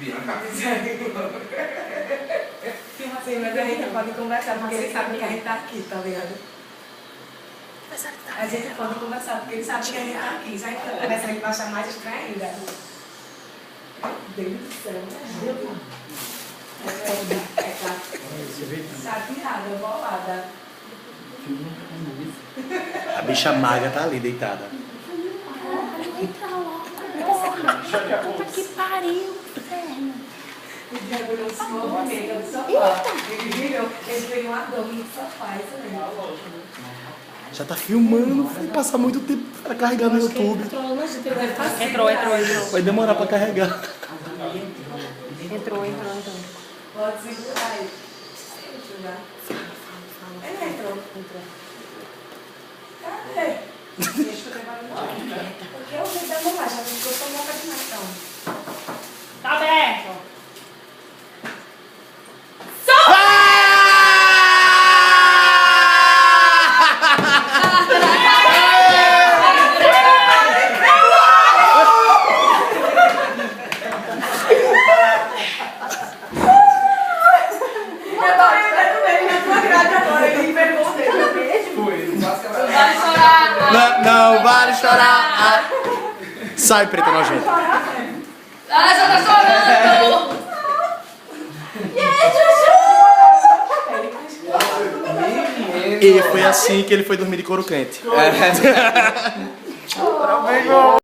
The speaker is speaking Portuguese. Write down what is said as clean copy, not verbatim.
Bianca. Sim, mas a gente pode conversar, porque eles sabem que a gente tá aqui, tá ligado? A gente pode conversar, porque eles sabem que a gente tá aqui. Se a gente conversar, ele vai achar mais estranho ainda. Meu Deus do céu, né? Chateada, bolada. A bicha magra tá ali deitada. Puta que pariu, inferno. O Diego não se movimenta do sofá. Ele virou um abdômen do sofá, isso mesmo. Já tá filmando, vai passar muito tempo pra carregar no YouTube. Entrou. Vai demorar pra carregar. Entrou. Pode segurar aí. Ele não entrou. Cadê? Deixa eu levar no porque eu vi da mamãe, já vi que eu sou louca demais, então. Tá aberto. Não vale chorar. Sai, preta nojenta. Ah, já tá chorando. E foi assim que ele foi dormir de couro quente.